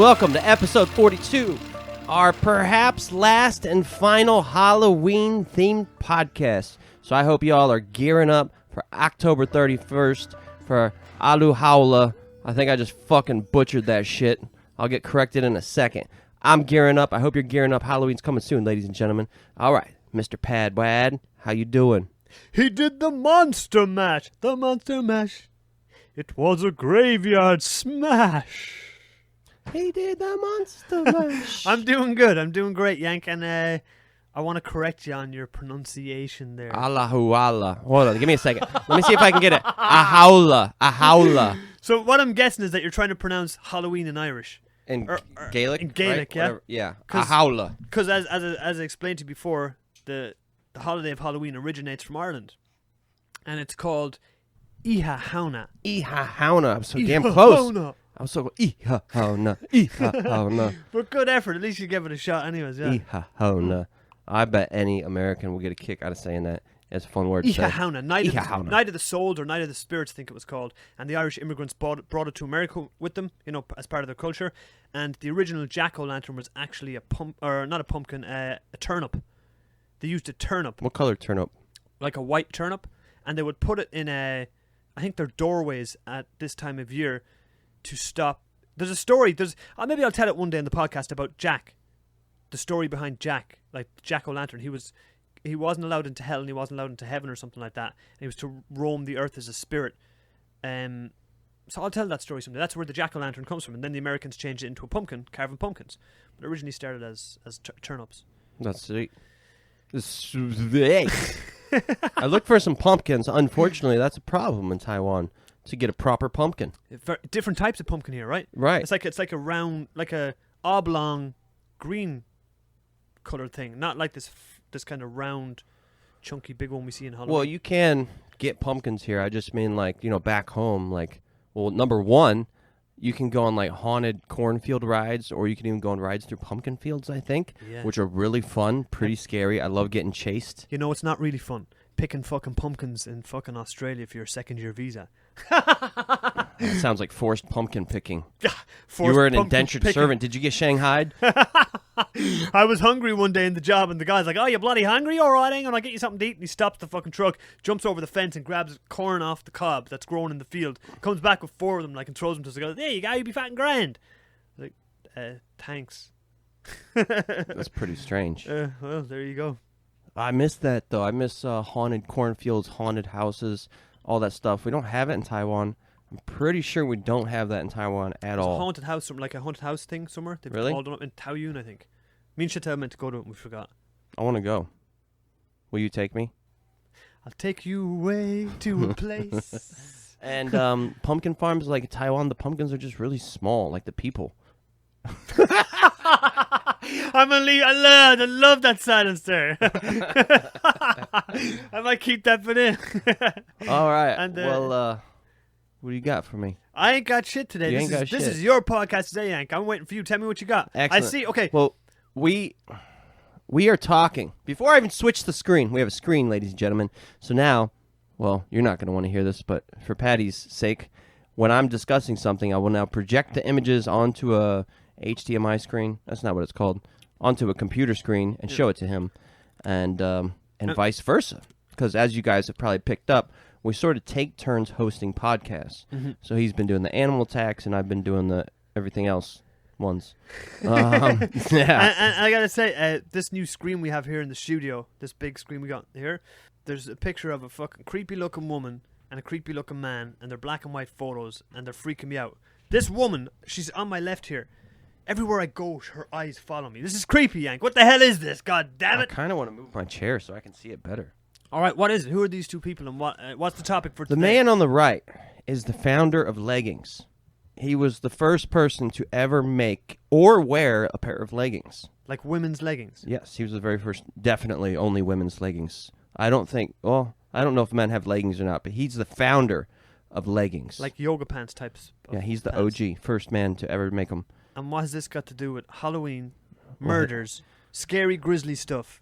welcome to episode 42, our perhaps last and final Halloween-themed podcast. So I hope you all are gearing up for October 31st for Alu Haula. I think I just fucking butchered that shit. I'll get corrected in a second. I'm gearing up. I hope you're gearing up. Halloween's coming soon, ladies and gentlemen. All right, Mr. Padwad, how you doing? He did the monster mash. The monster mash. It was a graveyard smash. He did the monster mash. I'm doing good. I'm doing great, Yank. And I want to correct you on your pronunciation there. Allahu Allah. Hold on, give me a second. Let me see if I can get it. Ahaula. Ahaula. So what I'm guessing is that you're trying to pronounce Halloween in Irish. In Gaelic? In Gaelic, right? yeah. Whatever. Yeah. Ahaula. Because as I explained to you before, the holiday of Halloween originates from Ireland. And it's called Iha Hauna. Iha Hauna. I'm so damn close. Hauna. I was so Iha Hauna. Iha Hauna. But good effort. At least you gave it a shot anyways, yeah. Iha Hauna. I bet any American will get a kick out of saying that. It's a fun word to say. Iha Hauna. Night of the Souls or Night of the Spirits, I think it was called. And the Irish immigrants brought it to America with them, as part of their culture. And the original jack-o'-lantern was actually a turnip. They used a turnip. What color turnip? Like a white turnip. And they would put it in I think their doorways at this time of year to stop. There's a story. Maybe I'll tell it one day in the podcast about Jack. The story behind Jack, like Jack-o'-lantern. He wasn't allowed into hell and he wasn't allowed into heaven or something like that. And he was to roam the earth as a spirit. So I'll tell that story someday. That's where the jack-o'-lantern comes from. And then the Americans changed it into a pumpkin, carving pumpkins. But it originally started as turnips. That's sweet. I looked for some pumpkins. Unfortunately, that's a problem in Taiwan to get a proper pumpkin. Different types of pumpkin here, right? Right. It's like a round, like a oblong, green colored thing, not like this kind of round, chunky, big one we see in Halloween. Well, you can get pumpkins here. I just mean back home. Number one, you can go on haunted cornfield rides, or you can even go on rides through pumpkin fields, I think, which are really fun, pretty scary. I love getting chased. It's not really fun. Picking fucking pumpkins in fucking Australia for your second-year visa. That sounds like forced pumpkin picking. You were an indentured servant. Did you get shanghaied? I was hungry one day in the job, and the guy's like, "Oh, you bloody hungry? All right, hang on, I'll get you something to eat." And he stops the fucking truck, jumps over the fence, and grabs corn off the cob that's grown in the field. Comes back with 4 of them, and throws them to us. Goes, "There you go, you'll be fat and grand." I was like, thanks. That's pretty strange. Well, there you go. I miss that, though. I miss haunted cornfields, haunted houses, all that stuff. We don't have it in Taiwan. I'm pretty sure we don't have that in Taiwan at all. A haunted house, like a haunted house thing somewhere. They've really? all done it in Taoyuan, I think. Me and Chantal meant to go to it and we forgot. I want to go. Will you take me? I'll take you away to a place. And pumpkin farms like Taiwan, the pumpkins are just really small, like the people. I'm gonna leave. I love that silence there. I might keep that bit in. All right. And, what do you got for me? I ain't got shit today. This is your podcast today, Yank. I'm waiting for you. Tell me what you got. Excellent. I see. Okay. Well, we are talking. Before I even switch the screen, we have a screen, ladies and gentlemen. So now, well, you're not going to want to hear this, but for Paddy's sake, when I'm discussing something, I will now project the images onto a HDMI screen. That's not what it's called. Onto a computer screen and show it to him, and vice versa. Because as you guys have probably picked up, we sort of take turns hosting podcasts. Mm-hmm. So he's been doing the animal attacks, and I've been doing the everything else ones. Yeah. And I gotta say, this new screen we have here in the studio, this big screen we got here, there's a picture of a fucking creepy looking woman and a creepy looking man, and they're black and white photos, and they're freaking me out. This woman, she's on my left here. Everywhere I go, her eyes follow me. This is creepy, Yank. What the hell is this? God damn it! I kind of want to move my chair so I can see it better. All right, what is it? Who are these two people, and what's the topic for today? The man on the right is the founder of leggings. He was the first person to ever make or wear a pair of leggings. Like women's leggings? Yes, he was the very first, definitely only women's leggings. I don't know if men have leggings or not, but he's the founder of leggings. Like yoga pants types. Yeah, he's the OG, first man to ever make them. And what has this got to do with Halloween, murders, scary, grisly stuff?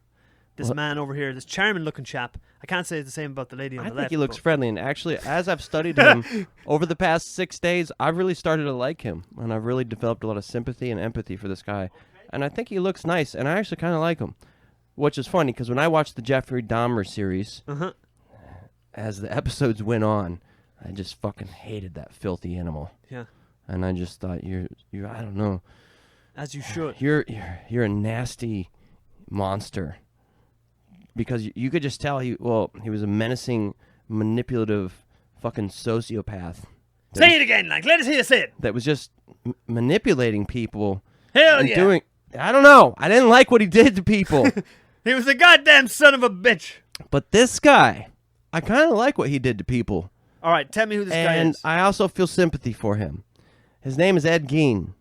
This man over here, this charming-looking chap. I can't say the same about the lady on the left. I think he looks friendly, and actually, as I've studied him over the past 6 days, I've really started to like him, and I've really developed a lot of sympathy and empathy for this guy. And I think he looks nice, and I actually kind of like him, which is funny, because when I watched the Jeffrey Dahmer series, as the episodes went on, I just fucking hated that filthy animal. Yeah. And I just thought, you're I don't know. As you should. You're a nasty monster. Because you could just tell he was a menacing, manipulative, fucking sociopath. Say it again, like, let us hear you say it. That was just manipulating people. Hell and yeah. I don't know. I didn't like what he did to people. He was a goddamn son of a bitch. But this guy, I kind of like what he did to people. All right, tell me who this guy is. And I also feel sympathy for him. His name is Ed Gein.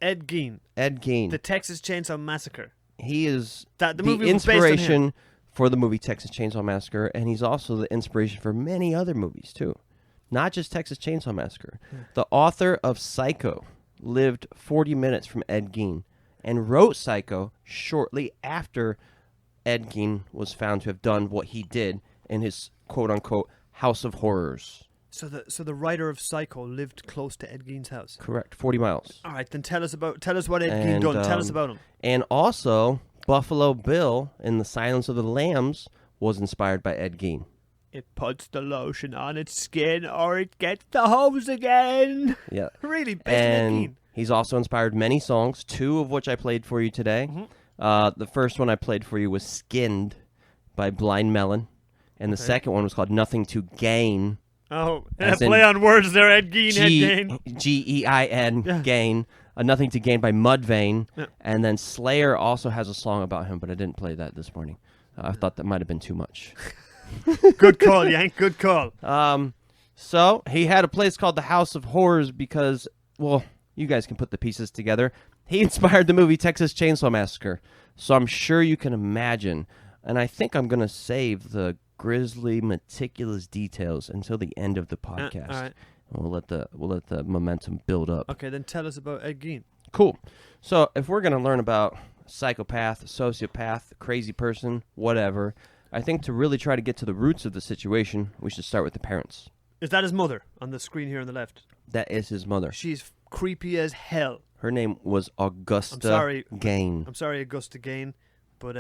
Ed Gein. Ed Gein. The Texas Chainsaw Massacre. He is the movie inspiration for the movie Texas Chainsaw Massacre, and he's also the inspiration for many other movies, too. Not just Texas Chainsaw Massacre. The author of Psycho lived 40 minutes from Ed Gein and wrote Psycho shortly after Ed Gein was found to have done what he did in his quote-unquote House of Horrors. So the writer of Psycho lived close to Ed Gein's house? Correct, 40 miles. All right, then tell us what Ed Gein done. Tell us about him. And also, Buffalo Bill in The Silence of the Lambs was inspired by Ed Gein. It puts the lotion on its skin or it gets the hose again. Yeah. Really, based on Ed Gein. He's also inspired many songs, 2 of which I played for you today. The first one I played for you was Skinned by Blind Melon. And the second one was called Nothing to Gain. Oh, play on words there, Ed Gein, Ed Gein. G-E-I-N, Gain. Nothing to Gain by Mudvayne. Yeah. And then Slayer also has a song about him, but I didn't play that this morning. I thought that might have been too much. Good call, Yank. Good call. So he had a place called the House of Horrors because, well, you guys can put the pieces together. He inspired the movie Texas Chainsaw Massacre. So I'm sure you can imagine. And I think I'm going to save the grisly, meticulous details until the end of the podcast. All right. We'll let the momentum build up. Okay, then tell us about Ed Gein. Cool. So if we're going to learn about psychopath, sociopath, crazy person, whatever, I think to really try to get to the roots of the situation, we should start with the parents. Is that his mother on the screen here on the left? That is his mother. She's creepy as hell. Her name was Augusta Gein. I'm sorry, Augusta Gein, but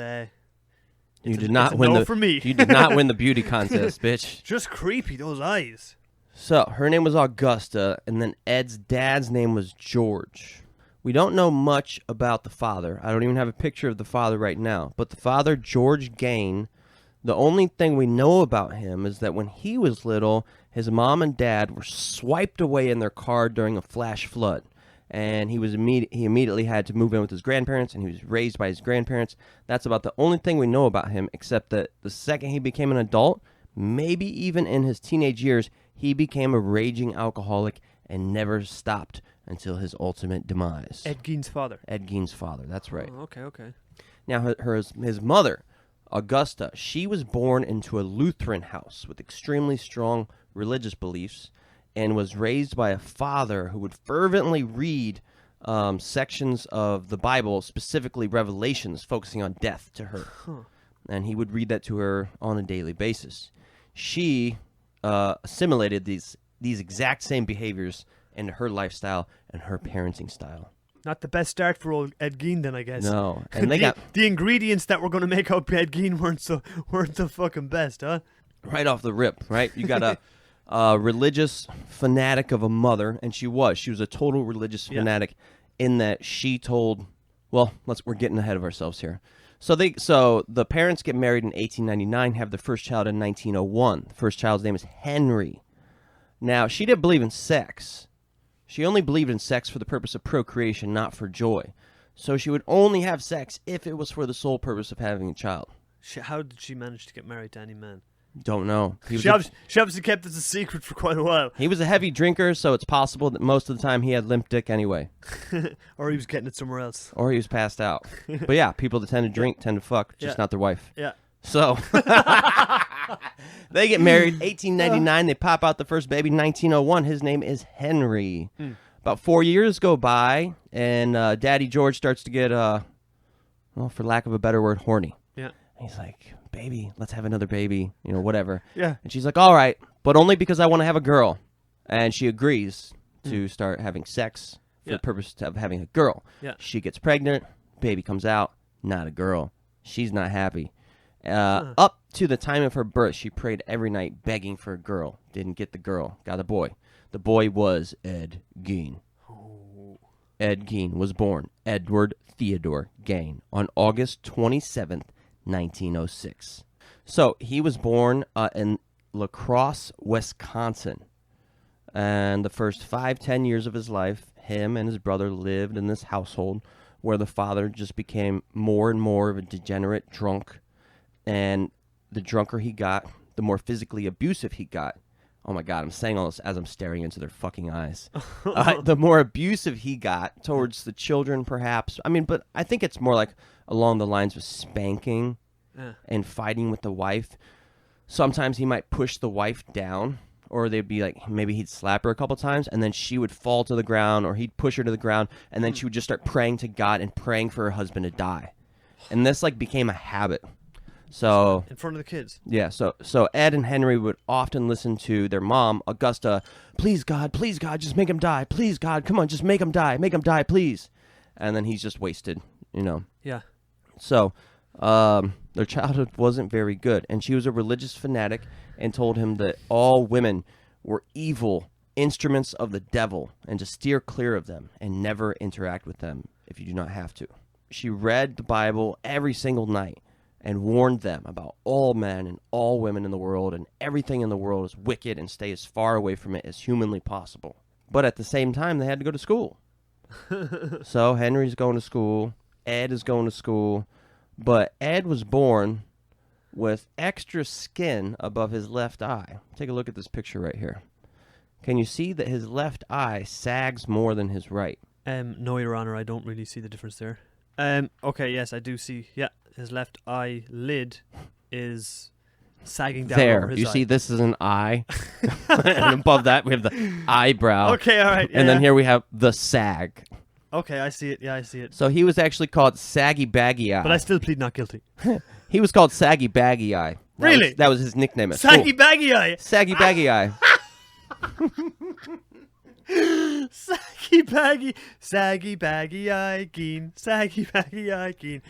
you did not win for me. You did not win the beauty contest, bitch. Just creepy, those eyes. So her name was Augusta, and then Ed's dad's name was George. We don't know much about the father. I don't even have a picture of the father right now. But the father, George Gein, the only thing we know about him is that when he was little, his mom and dad were swiped away in their car during a flash flood. And he immediately had to move in with his grandparents, and he was raised by his grandparents. That's about the only thing we know about him, except that the second he became an adult, maybe even in his teenage years, he became a raging alcoholic and never stopped until his ultimate demise. Ed Gein's father. Ed Gein's father, that's right. Oh, okay. Now, his mother, Augusta, she was born into a Lutheran house with extremely strong religious beliefs and was raised by a father who would fervently read sections of the Bible, specifically Revelations, focusing on death to her. And he would read that to her on a daily basis. She assimilated these exact same behaviors into her lifestyle and her parenting style. Not the best start for old Ed Gein, then, I guess. No, and they the ingredients that were going to make up Ed Gein weren't the fucking best, huh? Right off the rip, right? You got a religious fanatic of a mother, and she was a total religious fanatic in that she told. Well, we're getting ahead of ourselves here. So the parents get married in 1899, have their first child in 1901. The first child's name is Henry. Now, she didn't believe in sex. She only believed in sex for the purpose of procreation, not for joy. So she would only have sex if it was for the sole purpose of having a child. How did she manage to get married to any man? Don't know. She obviously kept this a secret for quite a while. He was a heavy drinker, so it's possible that most of the time he had limp dick anyway. Or he was getting it somewhere else. Or he was passed out. But yeah, people that tend to drink tend to fuck, just not their wife. Yeah. So they get married, 1899. They pop out the first baby, 1901. His name is Henry. About 4 years go by, and Daddy George starts to get, for lack of a better word, horny. Yeah. And he's like, baby, let's have another baby, whatever. Yeah. And she's like, all right, but only because I want to have a girl. And she agrees to start having sex for the purpose of having a girl. Yeah. She gets pregnant, baby comes out, not a girl. She's not happy. Up to the time of her birth, she prayed every night begging for a girl. Didn't get the girl, got a boy. The boy was Ed Gein. Oh. Ed Gein was born Edward Theodore Gein on August 27th, 1906. So he was born in La Crosse, Wisconsin. And the first 5-10 years of his life, him and his brother lived in this household where the father just became more and more of a degenerate drunk. And the drunker he got, the more physically abusive he got. Oh my God, I'm saying all this as I'm staring into their fucking eyes. The more abusive he got towards the children, perhaps. I mean, but I think it's more like along the lines of spanking and fighting with the wife. Sometimes he might push the wife down, or they'd be like, maybe he'd slap her a couple times, and then she would fall to the ground, or he'd push her to the ground, and then she would just start praying to God and praying for her husband to die. And this like became a habit. So in front of the kids. Yeah, so Ed and Henry would often listen to their mom, Augusta, please God, just make him die. Please God, come on, just make him die, please. And then he's just wasted, Yeah. So their childhood wasn't very good, and she was a religious fanatic and told him that all women were evil instruments of the devil and to steer clear of them and never interact with them if you do not have to. She read the Bible every single night and warned them about all men and all women in the world, and everything in the world is wicked, and stay as far away from it as humanly possible. But at the same time, they had to go to school. So Henry's going to school, Ed is going to school, but Ed was born with extra skin above his left eye. Take a look at this picture right here. Can you see that his left eye sags more than his right? No, Your Honor, I don't really see the difference there. Okay, yes, I do see. Yeah, his left eyelid is sagging down over his you eye. see this is an eye, and above that we have the eyebrow. Okay, all right. Yeah, and then here we have the sag. Okay, I see it. Yeah, I see it. So he was actually called Saggy Baggy Eye. But I still plead not guilty. He was called Saggy Baggy Eye. Really? That was his nickname at Saggy school. Baggy Eye. Saggy Baggy Eye. Saggy Baggy Eye Gein. Saggy Baggy Eye Gein.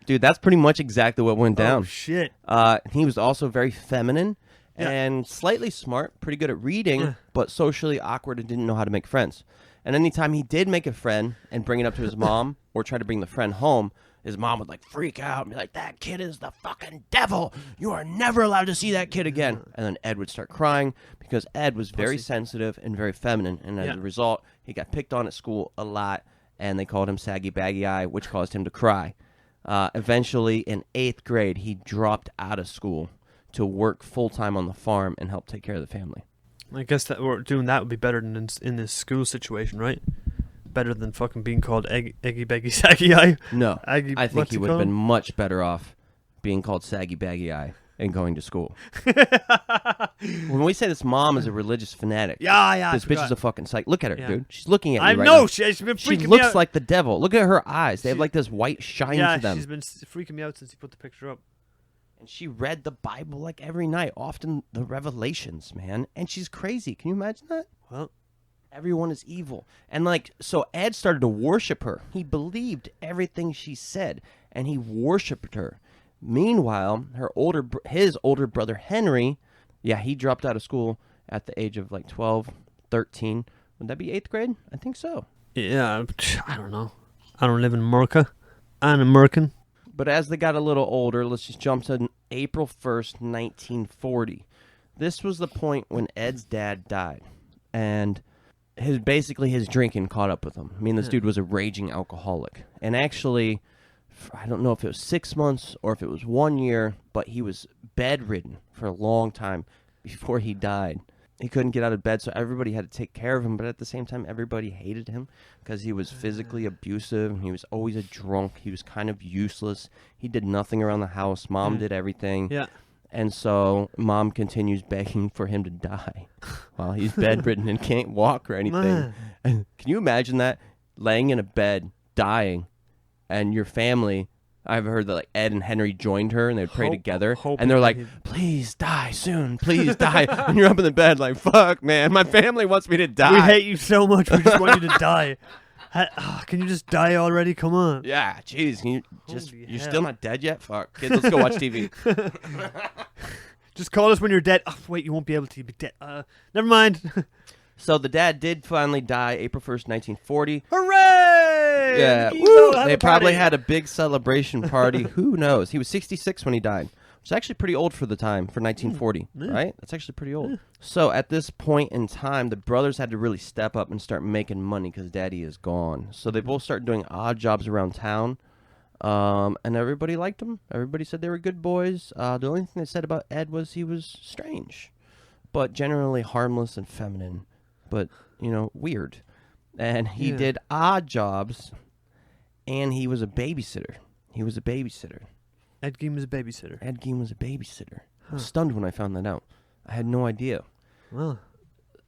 Dude, that's pretty much exactly what went down. Oh, shit. He was also very feminine and slightly smart, pretty good at reading, but socially awkward and didn't know how to make friends. And anytime he did make a friend and bring it up to his mom or try to bring the friend home, his mom would like freak out and be like, that kid is the fucking devil. You are never allowed to see that kid again. And then Ed would start crying because Ed was very sensitive and very feminine. And as a result, he got picked on at school a lot, and they called him Saggy Baggy Eye, which caused him to cry. Eventually, in 8th grade, he dropped out of school to work full-time on the farm and help take care of the family. I guess that doing that would be better than in this school situation, right? Better than fucking being called Eggy Baggy Saggy Eye. No, Aggie, I think he would have been much better off being called Saggy Baggy Eye and going to school. When we say this mom is a religious fanatic, this bitch is a fucking psych. Look at her, dude. She's looking at you right now. I know. She's been freaking me out. She looks like the devil. Look at her eyes. They have like this white shine to them. Yeah, she's been freaking me out since he put the picture up. And she read the Bible like every night, often the Revelations, man. And she's crazy. Can you imagine that? Well, everyone is evil. And so Ed started to worship her. He believed everything she said, and he worshipped her. Meanwhile, his older brother Henry, he dropped out of school at the age of like 12, 13. Would that be 8th grade? I think so. Yeah, I don't know. I don't live in America. I'm American. But as they got a little older, let's just jump to April 1st, 1940. This was the point when Ed's dad died. And his drinking caught up with him. I mean, this dude was a raging alcoholic. And actually, I don't know if it was 6 months or if it was 1 year, but he was bedridden for a long time before he died. He couldn't get out of bed, so everybody had to take care of him, but at the same time, everybody hated him because he was physically abusive, and he was always a drunk. He was kind of useless. He did nothing around the house. Mom did everything. Yeah. And so Mom continues begging for him to die while he's bedridden and can't walk or anything. Can you imagine that? Laying in a bed, dying, and your family I've heard that like Ed and Henry joined her and they'd pray together, hoping and they're like, that "Please die soon, please die." And you're up in the bed like, "Fuck, man, my family wants me to die. We hate you so much. We just want you to die. Can you just die already? Come on. Yeah, jeez, you're hell. still not dead yet? Fuck, kids, let's go watch TV. Just call us when you're dead. Oh, wait, you won't be able to. You'll be dead. Never mind. So the dad did finally die April 1st, 1940. Hooray! Yeah, Woo! they probably had a big celebration party. Who knows? He was 66 when he died. It's actually pretty old for the time, for 1940, right? That's actually pretty old. So at this point in time, the brothers had to really step up and start making money because Daddy is gone. So they both started doing odd jobs around town, and everybody liked them. Everybody said they were good boys. The only thing they said about Ed was he was strange, but generally harmless and feminine, but, weird. And he did odd jobs, and he was a babysitter. Ed Gein was a babysitter. Ed Gein was a babysitter. I was stunned when I found that out. I had no idea. Well,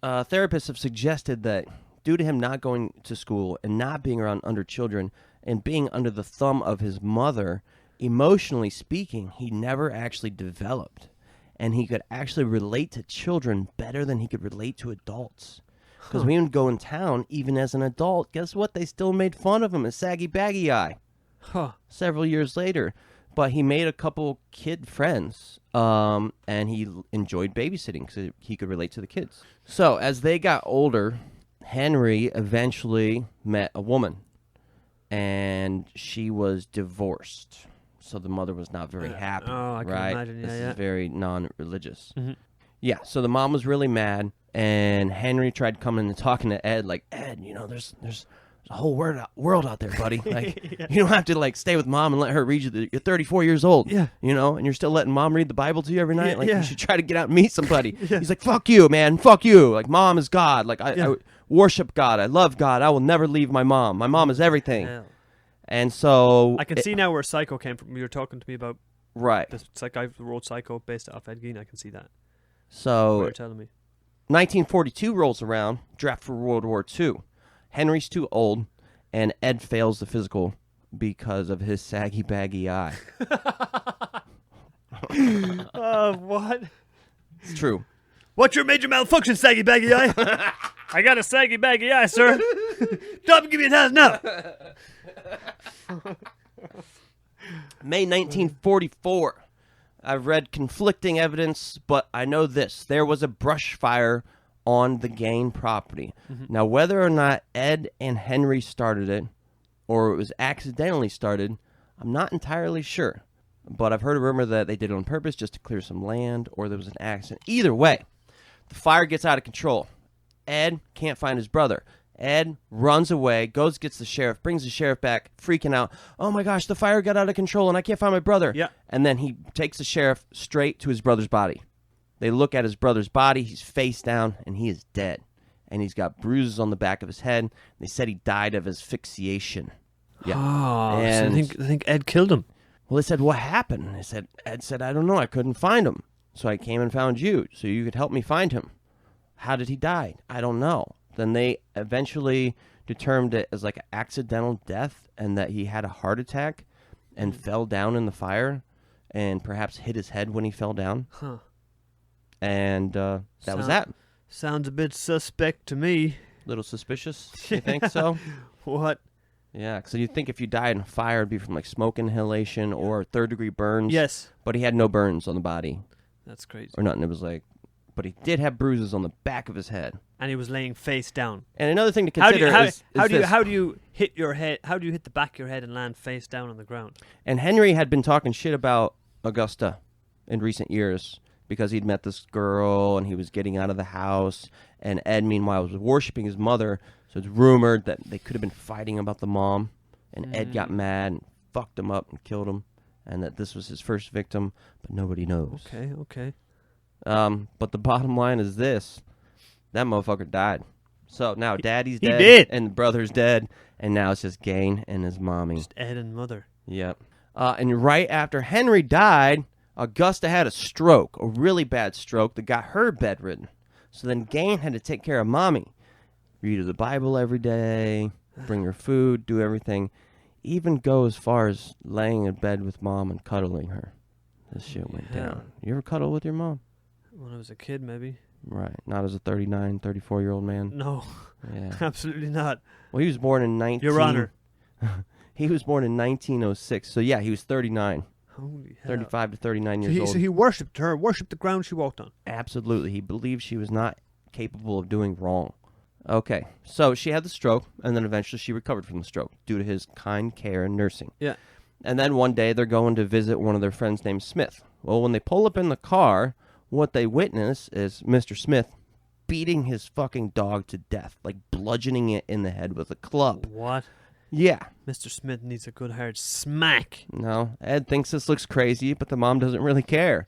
Therapists have suggested that due to him not going to school and not being around under children and being under the thumb of his mother, emotionally speaking, he never actually developed. And he could actually relate to children better than he could relate to adults. Because when he would go in town, even as an adult, guess what? They still made fun of him as Saggy Baggy Eye. Several years later. But he made a couple kid friends, and he enjoyed babysitting because he could relate to the kids. So as they got older, Henry eventually met a woman, and she was divorced. So the mother was not very happy. Oh, I can right? imagine. This Yeah, is very non-religious. Mm-hmm. Yeah, so the mom was really mad, and Henry tried coming and talking to Ed, like, Ed, there's a whole world out there, buddy. Like, you don't have to like stay with mom and let her read you. You're 34 years old, and you're still letting mom read the Bible to you every night. Like, you should try to get out and meet somebody. He's like, fuck you, man, fuck you. Like, mom is God. Like, I worship God. I love God. I will never leave my mom. My mom is everything. Hell. And so I can see now where Psycho came from. You were talking to me about right. This guy who wrote Psycho based off Ed Gein. I can see that. So You're telling me. 1942 rolls around. Draft for World War II. Henry's too old. And Ed fails the physical because of his saggy baggy eye. What? It's true. What's your major malfunction, saggy baggy eye? I got a saggy baggy eye, sir. Stop and give me a $1,000 now. May 1944. I've read conflicting evidence, but I know this. There was a brush fire on the Gein property. Mm-hmm. Now, whether or not Ed and Henry started it, or it was accidentally started, I'm not entirely sure. But I've heard a rumor that they did it on purpose just to clear some land, or there was an accident. Either way, the fire gets out of control. Ed can't find his brother. Ed runs away, gets the sheriff, brings the sheriff back, freaking out. Oh my gosh, the fire got out of control and I can't find my brother. Yeah. And then he takes the sheriff straight to his brother's body. They look at his brother's body. He's face down, and he is dead. And he's got bruises on the back of his head. They said he died of asphyxiation. Yeah. Oh, and so I think Ed killed him. Well, they said, what happened? Ed said, I don't know. I couldn't find him. So I came and found you, so you could help me find him. How did he die? I don't know. Then they eventually determined it as like an accidental death and that he had a heart attack and fell down in the fire and perhaps hit his head when he fell down. Huh. And that was that. Sounds a bit suspect to me. Little suspicious, you think so? What? Yeah, so you'd think if you died in a fire, it'd be from like smoke inhalation or third-degree burns. Yes. But he had no burns on the body. That's crazy. Or nothing. It was like, but he did have bruises on the back of his head. And he was laying face down. And another thing to consider is how do you hit your head? How do you hit the back of your head and land face down on the ground? And Henry had been talking shit about Augusta in recent years because he'd met this girl and he was getting out of the house. And Ed, meanwhile, was worshiping his mother. So it's rumored that they could have been fighting about the mom. And Ed got mad and fucked him up and killed him. And that this was his first victim, but nobody knows. Okay. But the bottom line is this. That motherfucker died. So now Daddy's he dead. Did. And the brother's dead. And now it's just Gein and his mommy. Just Ed and mother. Yep. And right after Henry died, Augusta had a stroke, a really bad stroke that got her bedridden. So then Gein had to take care of mommy. Read her the Bible every day, bring her food, do everything. even go as far as laying in bed with mom and cuddling her. This shit went down. You ever cuddle with your mom? When I was a kid, maybe. Right. Not as a 39, 34-year-old man. No. Yeah. Absolutely not. Well, he was born in Your Honor. He was born in 1906. So, yeah, he was 39. Holy hell. 35 to 39 years old. So he worshipped her, worshipped the ground she walked on. Absolutely. He believed she was not capable of doing wrong. Okay. So she had the stroke, and then eventually she recovered from the stroke due to his kind care and nursing. Yeah. And then one day they're going to visit one of their friends named Smith. Well, when they pull up in the car, what they witness is Mr. Smith beating his fucking dog to death, like bludgeoning it in the head with a club. What? Yeah. Mr. Smith needs a good hard smack. No, Ed thinks this looks crazy, but the mom doesn't really care.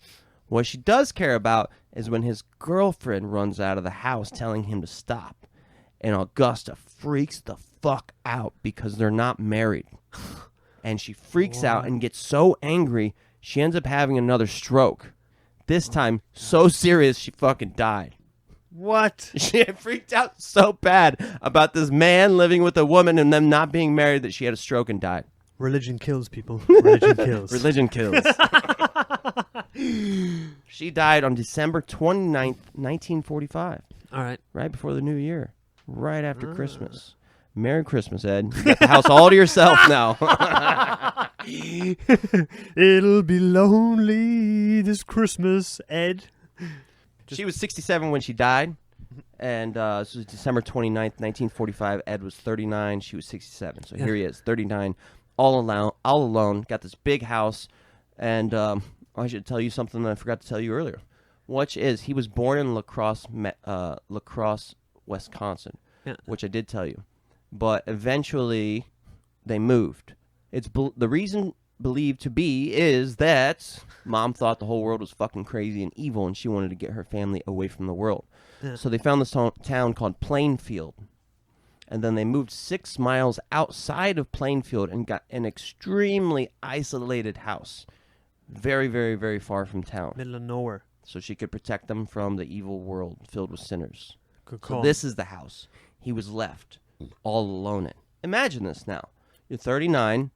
What she does care about is when his girlfriend runs out of the house telling him to stop. And Augusta freaks the fuck out because they're not married. And she freaks out and gets so angry, she ends up having another stroke. This time, so serious, she fucking died. What? She had freaked out so bad about this man living with a woman and them not being married that she had a stroke and died. Religion kills, people. Religion kills. Religion kills. She died on December 29th, 1945. All right. Right before the new year. Right after Christmas. Merry Christmas, Ed. You got the house all to yourself now. It'll be lonely this Christmas, Ed. She was 67 when she died. And this was December 29th, 1945. Ed was 39. She was 67. So here he is, 39, all alone. Got this big house. And I should tell you something that I forgot to tell you earlier. Which is, he was born in La Crosse, Wisconsin. Yeah. Which I did tell you. But eventually, they moved. The reason believed to be is that mom thought the whole world was fucking crazy and evil, and she wanted to get her family away from the world. Yeah. So they found this town called Plainfield. And then they moved 6 miles outside of Plainfield and got an extremely isolated house. Very, very, very far from town. Middle of nowhere. So she could protect them from the evil world filled with sinners. Good call. So this is the house he was left all alone in. Imagine this now. You're 39.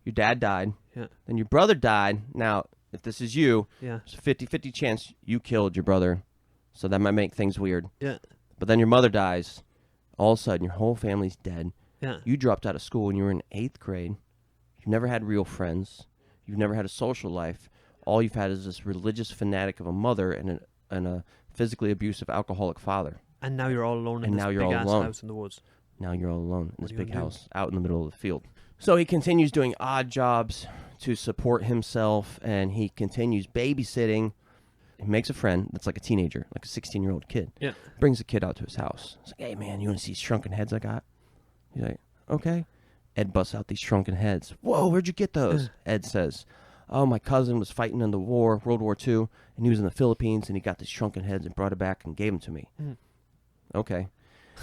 Your dad died. Yeah. Then your brother died. Now, if this is you, yeah, it's a 50-50 chance you killed your brother. So that might make things weird. Yeah. But then your mother dies. All of a sudden, your whole family's dead. Yeah. You dropped out of school when you were in 8th grade. You've never had real friends. You've never had a social life. All you've had is this religious fanatic of a mother and a physically abusive alcoholic father. And now you're all alone in this big-ass house in the woods. Now you're all alone in this big house out in the middle of the field. So he continues doing odd jobs to support himself, and he continues babysitting. He makes a friend that's like a teenager, like a 16-year-old kid. Yeah. Brings the kid out to his house. He's like, hey, man, you want to see these shrunken heads I got? He's like, okay. Ed busts out these shrunken heads. Whoa, where'd you get those? Ed says, oh, my cousin was fighting in the war, World War II, and he was in the Philippines, and he got these shrunken heads and brought it back and gave them to me. Okay.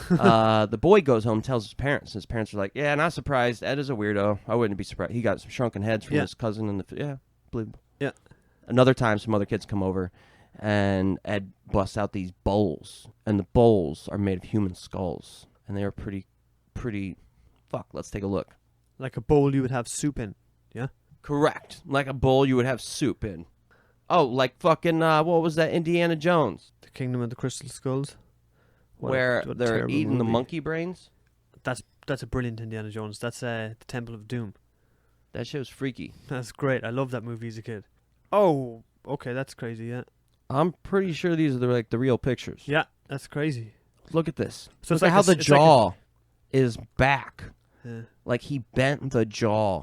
The boy goes home and tells his parents. His parents are like, yeah, not surprised. Ed is a weirdo. I wouldn't be surprised. He got some shrunken heads from his cousin. Believable. Yeah. Another time, some other kids come over, and Ed busts out these bowls. And the bowls are made of human skulls. And they are pretty, let's take a look. Like a bowl you would have soup in, yeah? Correct. Like a bowl you would have soup in. Oh, like fucking, what was that, Indiana Jones? The Kingdom of the Crystal Skulls? Where they're eating the monkey brains? That's a brilliant Indiana Jones. That's the Temple of Doom. That shit was freaky. That's great. I loved that movie as a kid. Oh, okay, that's crazy, yeah. I'm pretty sure these are the real pictures. Yeah, that's crazy. Look at this. So Look at how the jaw is back. Yeah. Like he bent the jaw.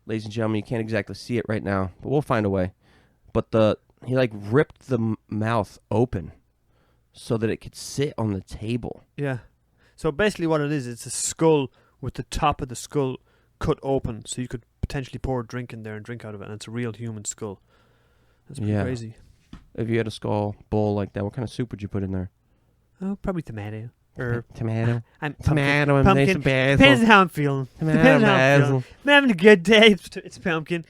Ladies and gentlemen, you can't exactly see it right now, but we'll find a way. But he like ripped the mouth open so that it could sit on the table. Yeah. So basically what it is, it's a skull with the top of the skull cut open so you could potentially pour a drink in there and drink out of it, and it's a real human skull. That's pretty crazy. If you had a skull bowl like that, what kind of soup would you put in there? Oh, probably tomato. Or tomato. Tomato and pumpkin. Basil. Depends on how I'm feeling. Tomato basil. I'm having a good day. It's pumpkin.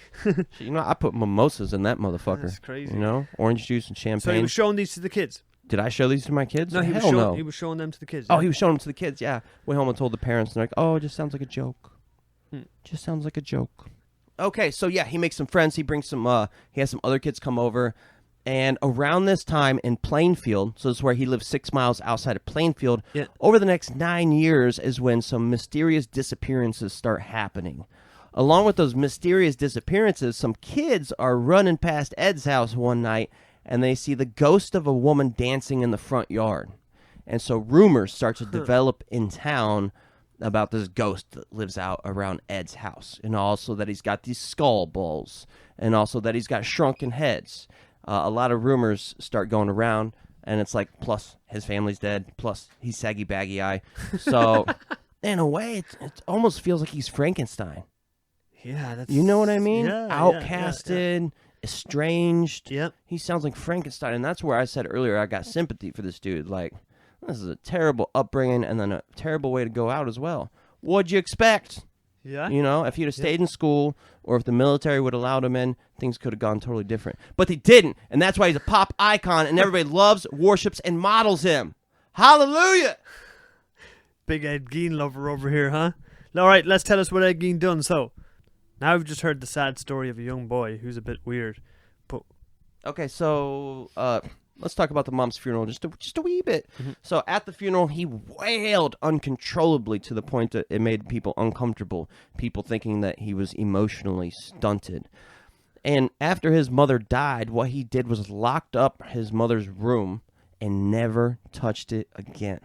You know, I put mimosas in that motherfucker. That's crazy. You know, orange juice and champagne. So he was showing these to the kids? Did I show these to my kids? No, he was showing them to the kids. Oh, he was showing them to the kids, yeah. Went home and told the parents, and they're like, oh, it just sounds like a joke. Just sounds like a joke. Okay, so yeah, he makes some friends. He brings some. He has some other kids come over, and around this time in Plainfield, so this is where he lives 6 miles outside of Plainfield. Yeah. Over the next 9 years is when some mysterious disappearances start happening. Along with those mysterious disappearances, some kids are running past Ed's house one night, and they see the ghost of a woman dancing in the front yard. And so rumors start to develop in town about this ghost that lives out around Ed's house, and also that he's got these skull balls, and also that he's got shrunken heads. A lot of rumors start going around, and it's like, plus his family's dead, plus he's saggy baggy eye. So in a way, it almost feels like he's Frankenstein. Yeah, that's... You know what I mean? Yeah, Outcasted, estranged. Yep. He sounds like Frankenstein, and that's where I said earlier I got sympathy for this dude. Like, this is a terrible upbringing and then a terrible way to go out as well. What'd you expect? Yeah. You know, if he'd have stayed in school or if the military would have allowed him in, things could have gone totally different. But they didn't, and that's why he's a pop icon, and everybody loves, worships, and models him. Hallelujah! Big Ed Gein lover over here, huh? All right, let's tell us what Ed Gein done. So, now we've just heard the sad story of a young boy who's a bit weird. But Okay, so let's talk about the mom's funeral just a wee bit. Mm-hmm. So at the funeral, he wailed uncontrollably to the point that it made people uncomfortable, people thinking that he was emotionally stunted. And after his mother died, what he did was locked up his mother's room and never touched it again.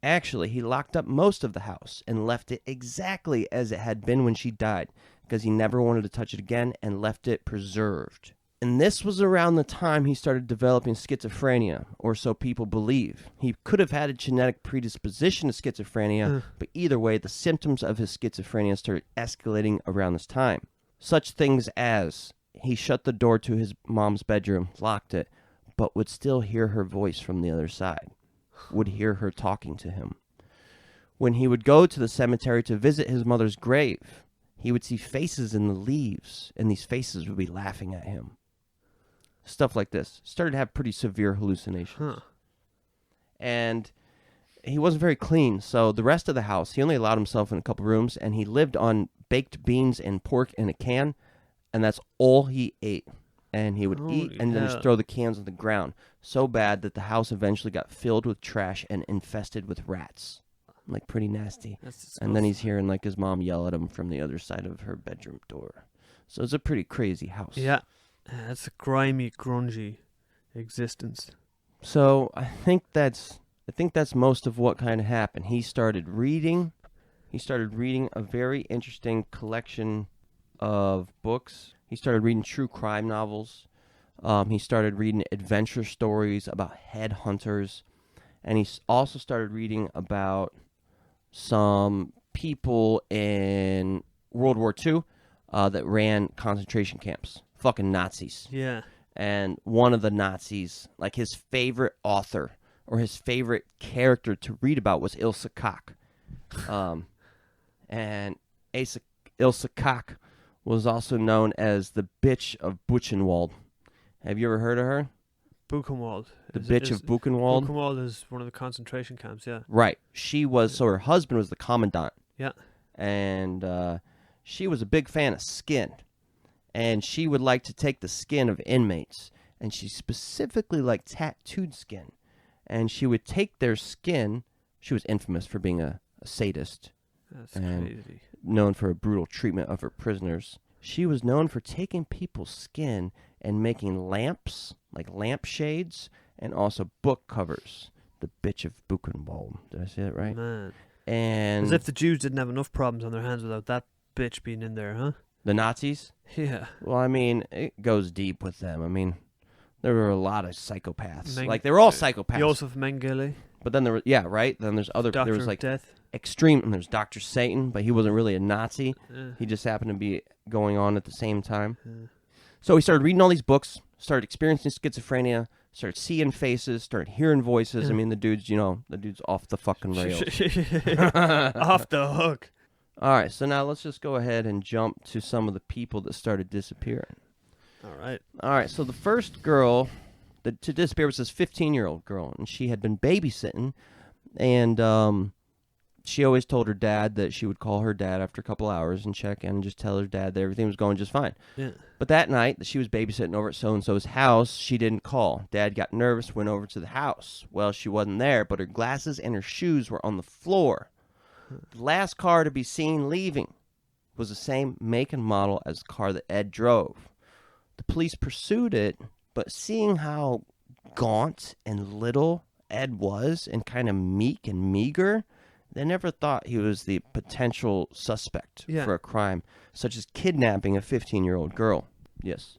Actually, he locked up most of the house and left it exactly as it had been when she died, because he never wanted to touch it again and left it preserved. And this was around the time he started developing schizophrenia, or so people believe. He could have had a genetic predisposition to schizophrenia, but either way, the symptoms of his schizophrenia started escalating around this time. Such things as he shut the door to his mom's bedroom, locked it, but would still hear her voice from the other side, would hear her talking to him. When he would go to the cemetery to visit his mother's grave, he would see faces in the leaves, and these faces would be laughing at him. Stuff like this. Started to have pretty severe hallucinations. And he wasn't very clean, so the rest of the house, he only allowed himself in a couple rooms, and he lived on baked beans and pork in a can, and that's all he ate. And he would eat and then just throw the cans on the ground. So bad that the house eventually got filled with trash and infested with rats. Like, pretty nasty. And then he's hearing, like, his mom yell at him from the other side of her bedroom door. So it's a pretty crazy house. yeah, that's a grimy, grungy existence. So I think that's most of what kind of happened. He started reading a very interesting collection of books. He started reading true crime novels. He started reading adventure stories about headhunters. And he also started reading about some people in World War II that ran concentration camps. Fucking Nazis. Yeah. And one of the Nazis, like his favorite author or his favorite character to read about was Ilse Koch. And Ilse Koch was also known as the bitch of Buchenwald. Have you ever heard of her? Buchenwald. The bitch of Buchenwald? Buchenwald is one of the concentration camps, yeah. Right. She was, so her husband was the commandant. Yeah. And she was a big fan of skin. And she would like to take the skin of inmates. And she specifically liked tattooed skin. And she would take their skin. She was infamous for being a sadist. That's crazy. Known for a brutal treatment of her prisoners. She was known for taking people's skin and making lamps, like lampshades, and also book covers. The bitch of Buchenwald. Did I say that right? Man. And as if the Jews didn't have enough problems on their hands without that bitch being in there, huh? The Nazis? Yeah. Well, I mean, it goes deep with them. I mean, there were a lot of psychopaths. Like, they were all psychopaths. Joseph Mengele. But then there were, yeah, right? Then there's other, Doctor there was like Death. extreme, and there's Dr. Satan, but he wasn't really a Nazi. He just happened to be going on at the same time. So he started reading all these books, started experiencing schizophrenia, started seeing faces, started hearing voices. I mean, the dude's off the fucking rails. Off the hook. All right, so now let's just go ahead and jump to some of the people that started disappearing. All right, so the first girl to disappear was this 15-year-old girl, and she had been babysitting, and She always told her dad that she would call her dad after a couple hours and check in and just tell her dad that everything was going just fine. Yeah. But that night that she was babysitting over at so-and-so's house, she didn't call. Dad got nervous, went over to the house. Well, she wasn't there, but her glasses and her shoes were on the floor. The last car to be seen leaving was the same make and model as the car that Ed drove. The police pursued it, but seeing how gaunt and little Ed was and kind of meek and meager, they never thought he was the potential suspect for a crime, such as kidnapping a 15-year-old girl. Yes.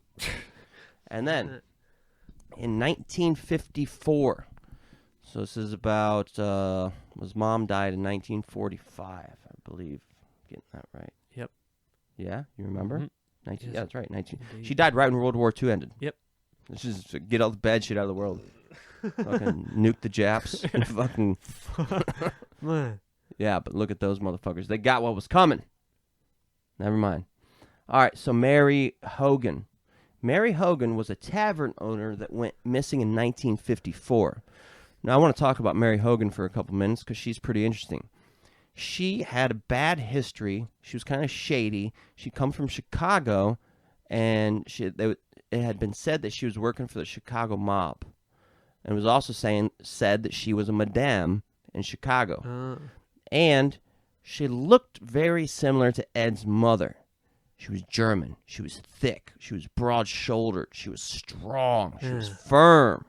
And then, in 1954, so this is about, his mom died in 1945, I believe. Getting that right. Yep. Yeah, you remember? Mm-hmm. Yes. Yeah, that's right. Indeed. She died right when World War II ended. Yep. Let's just get all the bad shit out of the world. Fucking nuke the Japs and fucking... Man. Yeah, but look at those motherfuckers. They got what was coming. Never mind. All right, so Mary Hogan. Mary Hogan was a tavern owner that went missing in 1954. Now, I want to talk about Mary Hogan for a couple minutes because she's pretty interesting. She had a bad history. She was kind of shady. She'd come from Chicago, and it had been said that she was working for the Chicago mob. And it was also said that she was a madame in Chicago. And she looked very similar to Ed's mother. She was German. She was thick. She was broad-shouldered. She was strong. She was firm.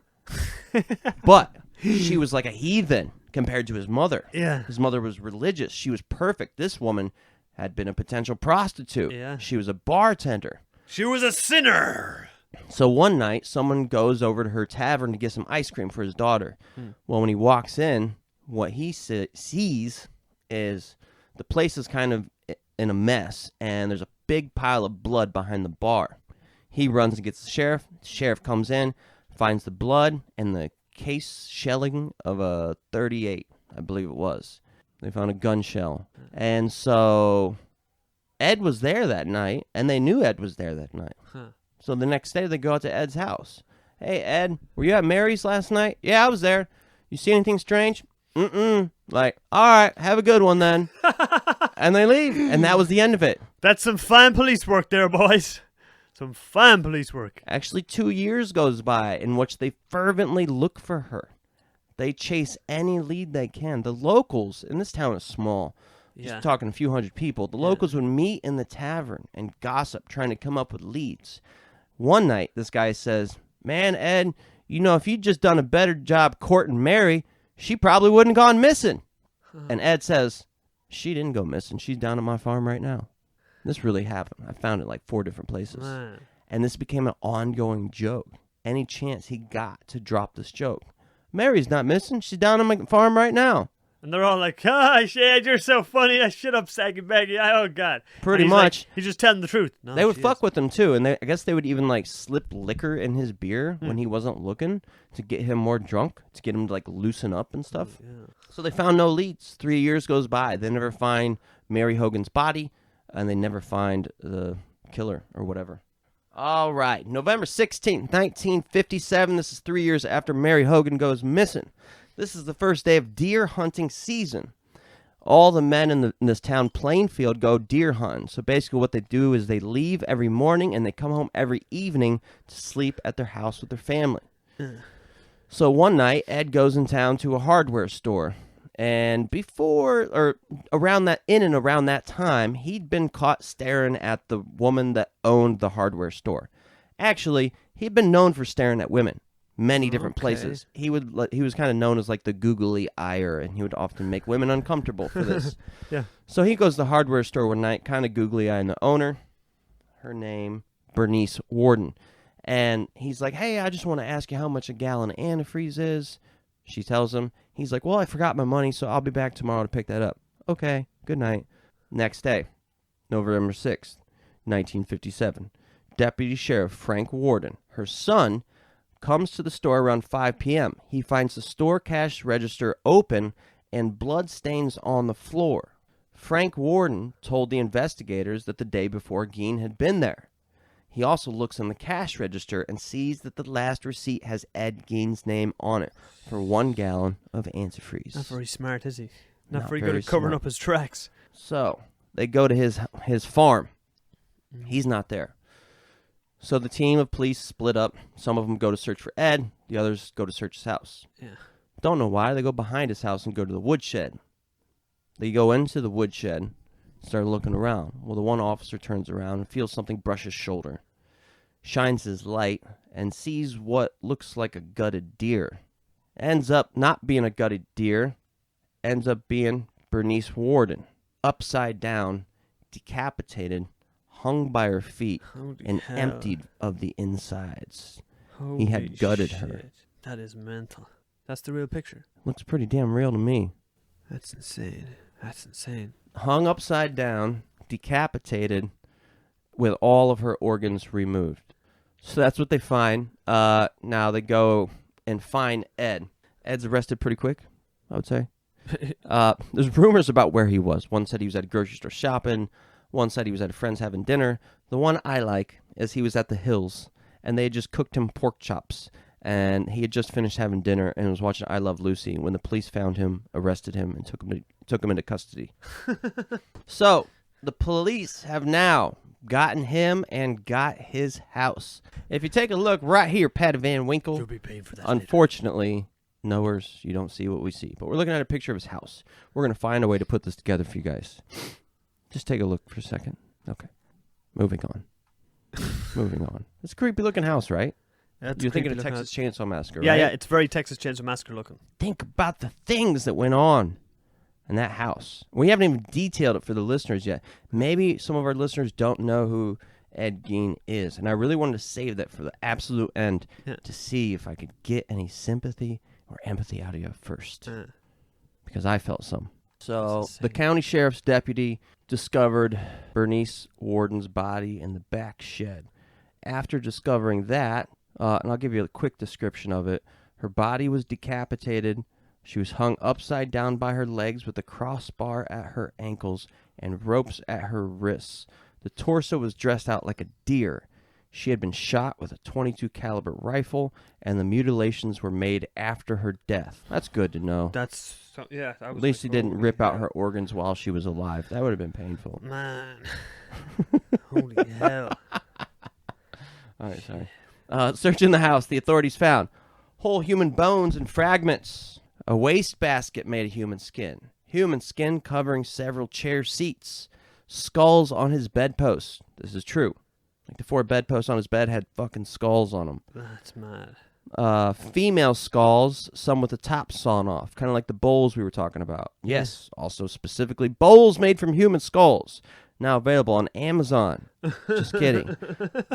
But she was like a heathen compared to his mother. Yeah. His mother was religious. She was perfect. This woman had been a potential prostitute. Yeah. She was a bartender. She was a sinner. So one night, someone goes over to her tavern to get some ice cream for his daughter. Well, when he walks in, what he sees is the place is kind of in a mess, and there's a big pile of blood behind the bar. He runs and gets the sheriff. The sheriff comes in, finds the blood and the case shelling of a .38, I believe it was. They found a gun shell. And so Ed was there that night, and they knew Ed was there that night. So the next day, they go out to Ed's house. Hey, Ed, were you at Mary's last night? Yeah, I was there. You see anything strange? Mm-mm. Like, all right, have a good one then. And they leave, and that was the end of it. That's some fine police work there, boys. Some fine police work. Actually, 2 years goes by in which they fervently look for her. They chase any lead they can. The locals, and this town is small, just talking a few hundred people, the locals would meet in the tavern and gossip, trying to come up with leads. One night, this guy says, man, Ed, you know, if you'd just done a better job courting Mary, she probably wouldn't have gone missing. And Ed says, she didn't go missing. She's down at my farm right now. This really happened. I found it like 4 different places. Man. And this became an ongoing joke. Any chance he got to drop this joke. Mary's not missing. She's down on my farm right now. And they're all like, ah, Shad, you're so funny. Shut up, saggy baggy. Oh, God. Pretty much. Like, he's just telling the truth. No, they would fuck with him, too. And I guess they would even, like, slip liquor in his beer when he wasn't looking to get him more drunk, to get him to, like, loosen up and stuff. So they found no leads. 3 years goes by. They never find Mary Hogan's body, and they never find the killer or whatever. All right. November 16th, 1957. This is 3 years after Mary Hogan goes missing. This is the first day of deer hunting season. All the men in this town, Plainfield, go deer hunting. So basically what they do is they leave every morning and they come home every evening to sleep at their house with their family. So one night, Ed goes in town to a hardware store. And around that time, he'd been caught staring at the woman that owned the hardware store. Actually, he'd been known for staring at women. Many different places. He was kind of known as like the googly eyer, and he would often make women uncomfortable for this. So he goes to the hardware store one night, kind of googly eyeing the owner. Her name, Bernice Warden. And he's like, hey, I just want to ask you how much a gallon of antifreeze is. She tells him. He's like, well, I forgot my money, so I'll be back tomorrow to pick that up. Okay, good night. Next day, November 6th, 1957. Deputy Sheriff Frank Warden, her son, comes to the store around 5 p.m. He finds the store cash register open and blood stains on the floor. Frank Warden told the investigators that the day before Gein had been there. He also looks in the cash register and sees that the last receipt has Ed Gein's name on it for 1 gallon of antifreeze. Not very smart, is he? Not very good at covering up his tracks. So they go to his farm. He's not there. So the team of police split up. Some of them go to search for Ed. The others go to search his house. Yeah. Don't know why. They go behind his house and go to the woodshed. They go into the woodshed, start looking around. Well, the one officer turns around and feels something brush his shoulder, shines his light, and sees what looks like a gutted deer. Ends up not being a gutted deer, ends up being Bernice Worden, upside down, decapitated, hung by her feet, and emptied of the insides. He had gutted her. That is mental. That's the real picture. Looks pretty damn real to me. That's insane. That's insane. Hung upside down, decapitated, with all of her organs removed. So that's what they find. Now they go and find Ed. Ed's arrested pretty quick, I would say. There's rumors about where he was. One said he was at a grocery store shopping. One said he was at a friend's having dinner. The one I like is he was at the Hills, and they had just cooked him pork chops. And he had just finished having dinner and was watching I Love Lucy when the police found him, arrested him, and took him into custody. So the police have now gotten him and got his house. If you take a look right here, Paddy Van Winkle, you'll be paying for that unfortunately, knowers, you don't see what we see. But we're looking at a picture of his house. We're going to find a way to put this together for you guys. Just take a look for a second. Okay. Moving on. Moving on. It's a creepy-looking house, right? You're thinking of Texas Chainsaw Massacre, right? Yeah, it's very Texas Chainsaw Massacre looking. Think about the things that went on in that house. We haven't even detailed it for the listeners yet. Maybe some of our listeners don't know who Ed Gein is, and I really wanted to save that for the absolute end to see if I could get any sympathy or empathy out of you first, because I felt some. So the county sheriff's deputy discovered Bernice Worden's body in the back shed. After discovering that, and I'll give you a quick description of it. Her body was decapitated. She was hung upside down by her legs with a crossbar at her ankles and ropes at her wrists. The torso was dressed out like a deer. She had been shot with a .22 caliber rifle, and the mutilations were made after her death. That's good to know. At least he didn't rip out her organs while she was alive. That would have been painful. Man. Holy hell. All right, sorry. Searching the house, the authorities found whole human bones and fragments, a wastebasket made of human skin covering several chair seats, skulls on his bedpost. This is true. Like the 4 bedposts on his bed had fucking skulls on them. That's mad. Female skulls, some with the top sawn off, kind of like the bowls we were talking about. Yes, also specifically bowls made from human skulls. Now available on Amazon. Just kidding.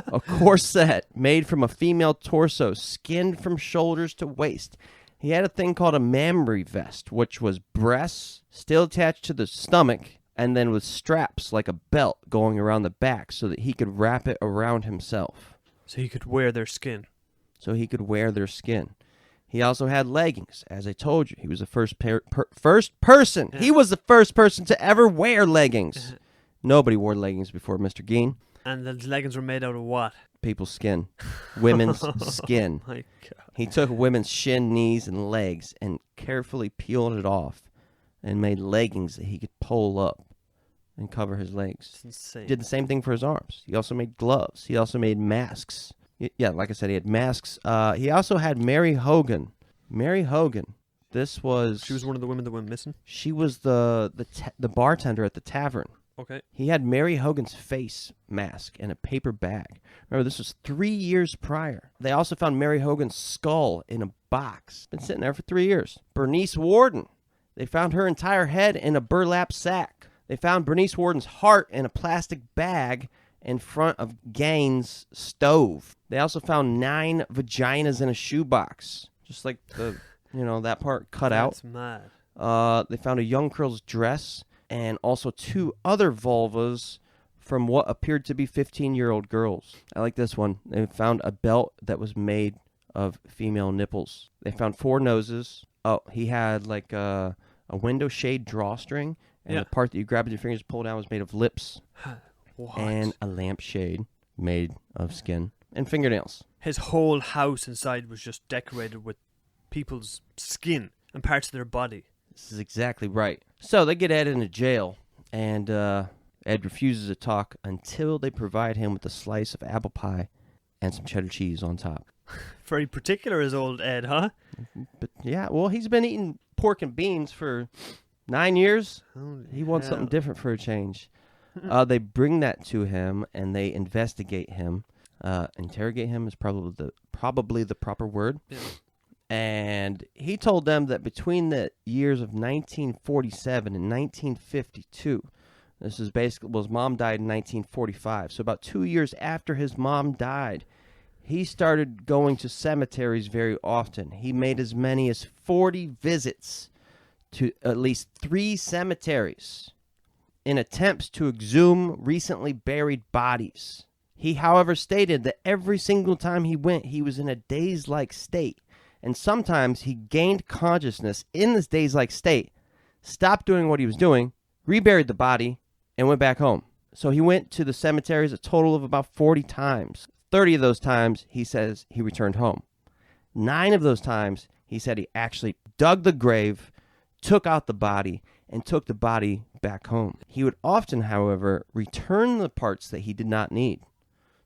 A corset made from a female torso, skinned from shoulders to waist. He had a thing called a mammary vest, which was breasts still attached to the stomach, and then with straps like a belt going around the back so that he could wrap it around himself. So he could wear their skin. He also had leggings. As I told you, he was the first person. Yeah. He was the first person to ever wear leggings. Nobody wore leggings before Mr. Gein. And the leggings were made out of what? People's skin. Women's skin. My God. He took women's shin, knees, and legs and carefully peeled it off and made leggings that he could pull up and cover his legs. It's insane. Did the same thing for his arms. He also made gloves. He also made masks. Yeah, like I said, he had masks. He also had Mary Hogan. Mary Hogan. She was one of the women that went missing? She was the bartender at the tavern. Okay. He had Mary Hogan's face mask in a paper bag. Remember, this was 3 years prior. They also found Mary Hogan's skull in a box. Been sitting there for 3 years. Bernice Worden. They found her entire head in a burlap sack. They found Bernice Worden's heart in a plastic bag in front of Gein's stove. They also found 9 vaginas in a shoebox. Just like that part cut out. That's mad. They found a young girl's dress and also 2 other vulvas from what appeared to be 15-year-old girls. I like this one. They found a belt that was made of female nipples. They found 4 noses. Oh, he had like a window shade drawstring, and the part that you grab with your fingers pull down was made of lips. What? And a lampshade made of skin and fingernails. His whole house inside was just decorated with people's skin and parts of their body. This is exactly right. So they get Ed into jail, and Ed refuses to talk until they provide him with a slice of apple pie and some cheddar cheese on top. Very particular is old Ed, huh? But yeah, well, he's been eating pork and beans for 9 years. Holy He wants hell. something different for a change. They bring that to him, and they investigate him. Interrogate him is probably the proper word. Yeah. And he told them that between the years of 1947 and 1952, this is basically, well, his mom died in 1945. So about 2 years after his mom died, he started going to cemeteries very often. He made as many as 40 visits to at least 3 cemeteries in attempts to exhume recently buried bodies. He, however, stated that every single time he went, he was in a dazed-like state. And sometimes he gained consciousness in this dazed-like state, stopped doing what he was doing, reburied the body, and went back home. So he went to the cemeteries a total of about 40 times. 30 of those times, he says he returned home. 9 of those times, he said he actually dug the grave, took out the body, and took the body back home. He would often, however, return the parts that he did not need.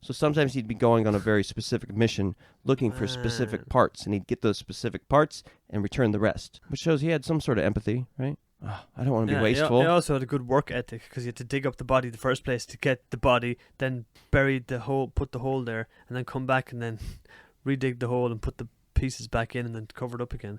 So sometimes he'd be going on a very specific mission, looking for specific parts, and he'd get those specific parts and return the rest, which shows he had some sort of empathy, right? Oh, I don't want to be wasteful. He also had a good work ethic because he had to dig up the body in the first place to get the body, then bury the hole, put the hole there, and then come back and then redig the hole and put the pieces back in and then cover it up again.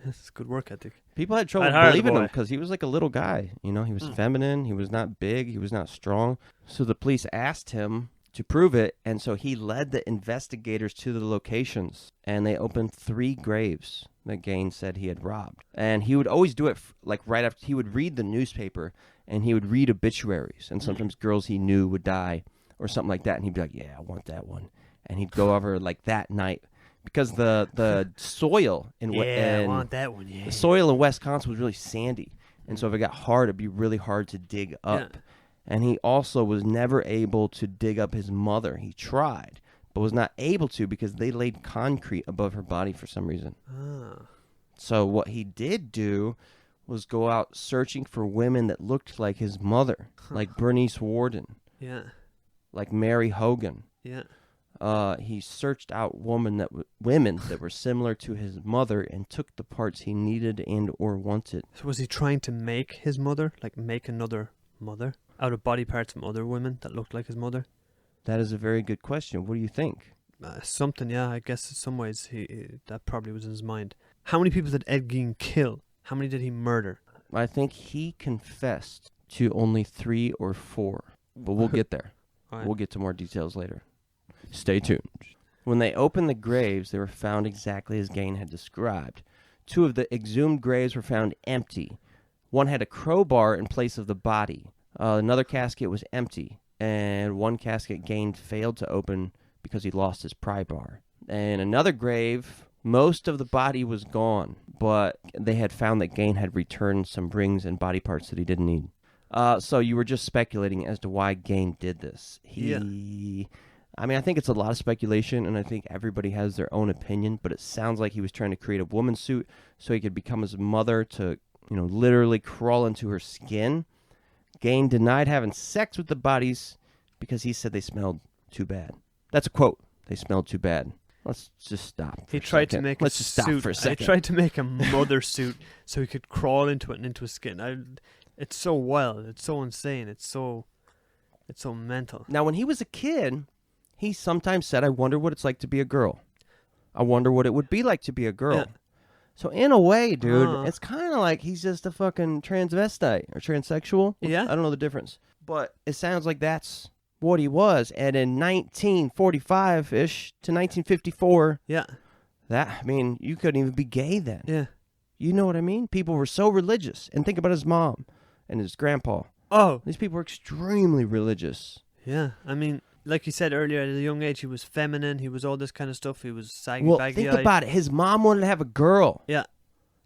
That's good work ethic. People had trouble believing him because he was like a little guy. You know, he was feminine. He was not big. He was not strong. So the police asked him to prove it, and so he led the investigators to the locations, and they opened 3 graves that Gein said he had robbed. And he would always do it like right after he would read the newspaper, and he would read obituaries, and sometimes girls he knew would die or something like that, and he'd be like, yeah, I want that one. And he'd go over like that night because the soil in I want that one. Yeah, the soil in Wisconsin was really sandy, and so if it got hard, it'd be really hard to dig up. Yeah. And he also was never able to dig up his mother. He tried, but was not able to because they laid concrete above her body for some reason. So what he did do was go out searching for women that looked like his mother, like Bernice Worden, like Mary Hogan. He searched out women that were similar to his mother and took the parts he needed and or wanted. So was he trying to make his mother, like make another mother out of body parts from other women that looked like his mother? That is a very good question. What do you think? Something, yeah. I guess in some ways that probably was in his mind. How many people did Ed Gein kill? How many did he murder? I think he confessed to only 3 or 4, but we'll get there. Right. We'll get to more details later. Stay tuned. When they opened the graves, they were found exactly as Gein had described. 2 of the exhumed graves were found empty. One had a crowbar in place of the body. Another casket was empty, and one casket Gein failed to open because he lost his pry bar. And another grave, most of the body was gone, but they had found that Gein had returned some rings and body parts that he didn't need. So you were just speculating as to why Gein did this. I mean, I think it's a lot of speculation, and I think everybody has their own opinion, but it sounds like he was trying to create a woman's suit so he could become his mother to, literally crawl into her skin. Gein denied having sex with the bodies because he said they smelled too bad. That's a quote. They smelled too bad. Let's just stop. He tried to make Let's just stop for a second. He tried to make a mother suit so he could crawl into it and into his skin. It's so wild. It's so insane. It's so mental. Now, when he was a kid, he sometimes said, I wonder what it's like to be a girl. I wonder what it would be like to be a girl. Yeah. So in a way, dude, it's kind of like he's just a fucking transvestite or transsexual. Yeah. I don't know the difference. But it sounds like that's what he was. And in 1945-ish to 1954, you couldn't even be gay then. Yeah. You know what I mean? People were so religious. And think about his mom and his grandpa. Oh. These people were extremely religious. Yeah. I mean, like you said earlier, at a young age, he was feminine. He was all this kind of stuff. He was saggy, baggy-eyed. Think about it. His mom wanted to have a girl. Yeah.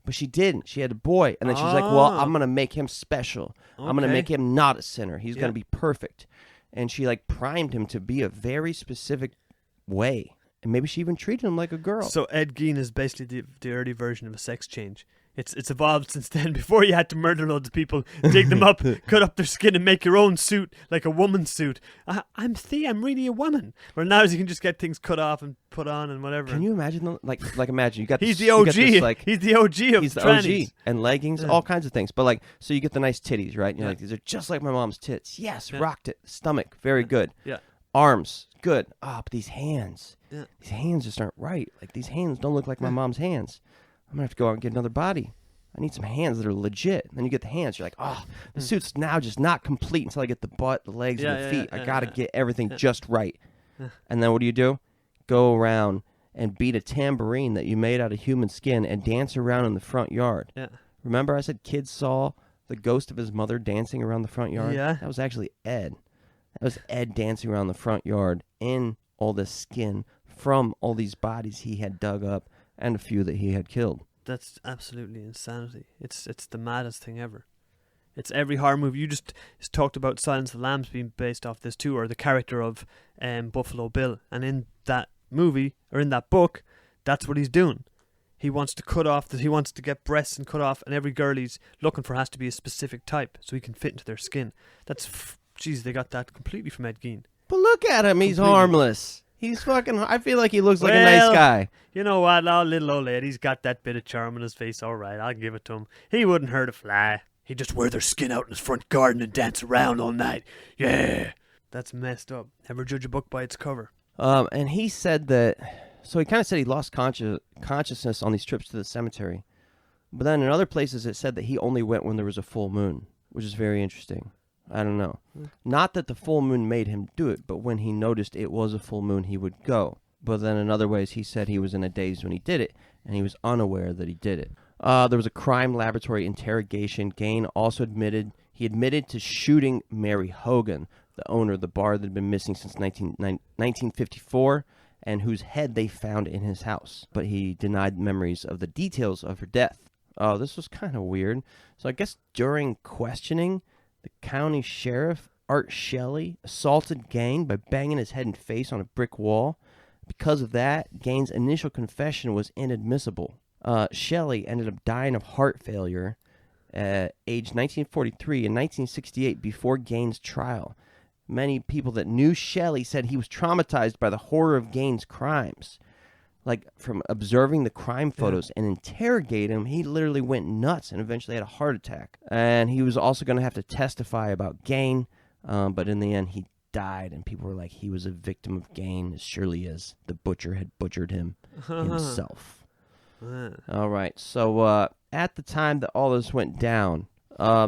But she didn't. She had a boy. And then she's like, well, I'm going to make him special. Okay. I'm going to make him not a sinner. He's going to be perfect. And she, primed him to be a very specific way. And maybe she even treated him like a girl. So Ed Gein is basically the early version of a sex change. It's evolved since then. Before you had to murder loads of people, dig them up, cut up their skin, and make your own suit, like a woman's suit. I'm really a woman. Where now you can just get things cut off and put on and whatever. Can you imagine them? Like imagine you got he's this, the OG. This, like, he's the OG of he's the trannies. OG and leggings, all kinds of things. But like, so you get the nice titties, right? And you're like, these are just like my mom's tits. Yes, rocked it. Stomach, very good. Yeah. Arms, good. But these hands, Yeah. these hands just aren't right. Like these hands don't look like my mom's hands. I'm gonna have to go out and get another body. I need some hands that are legit. And then you get the hands. You're like, the suit's now just not complete until I get the butt, the legs, and the feet. I got to get everything just right. And then what do? Go around and beat a tambourine that you made out of human skin and dance around in the front yard. Yeah. Remember I said kids saw the ghost of his mother dancing around the front yard? Yeah. That was actually Ed. That was Ed dancing around the front yard in all this skin from all these bodies he had dug up and a few that he had killed. That's absolutely insanity. It's the maddest thing ever. It's every horror movie. You just talked about Silence of the Lambs being based off this too, or the character of Buffalo Bill. And in that movie, or in that book, that's what he's doing. He wants to cut off, he wants to get breasts and cut off, and every girl he's looking for has to be a specific type so he can fit into their skin. That's, jeez, they got that completely from Ed Gein. But look at him. He's harmless. He's fucking, I feel like he looks like a nice guy. You know what? Our little old lady's got that bit of charm on his face. All right, I'll give it to him. He wouldn't hurt a fly. He'd just wear their skin out in his front garden and dance around all night. Yeah. That's messed up. Never judge a book by its cover. And he said that, so he kind of said he lost consciousness on these trips to the cemetery. But then in other places it said that he only went when there was a full moon, which is very interesting. I don't know. Not that the full moon made him do it, but when he noticed it was a full moon, he would go. But then in other ways, he said he was in a daze when he did it, and he was unaware that he did it. There was a crime laboratory interrogation. Gein also admitted to shooting Mary Hogan, the owner of the bar that had been missing since 1954, and whose head they found in his house. But he denied memories of the details of her death. Oh, this was kind of weird. So I guess during questioning, the county sheriff, Art Shelley, assaulted Gein by banging his head and face on a brick wall. Because of that, Gein's initial confession was inadmissible. Shelley ended up dying of heart failure at age 1943 in 1968 before Gein's trial. Many people that knew Shelley said he was traumatized by the horror of Gein's crimes. Like, from observing the crime photos and interrogating him, he literally went nuts and eventually had a heart attack. And he was also going to have to testify about Gein, but in the end, he died. And people were like, he was a victim of Gein, as surely as the butcher had butchered him himself. All right, so at the time that all this went down,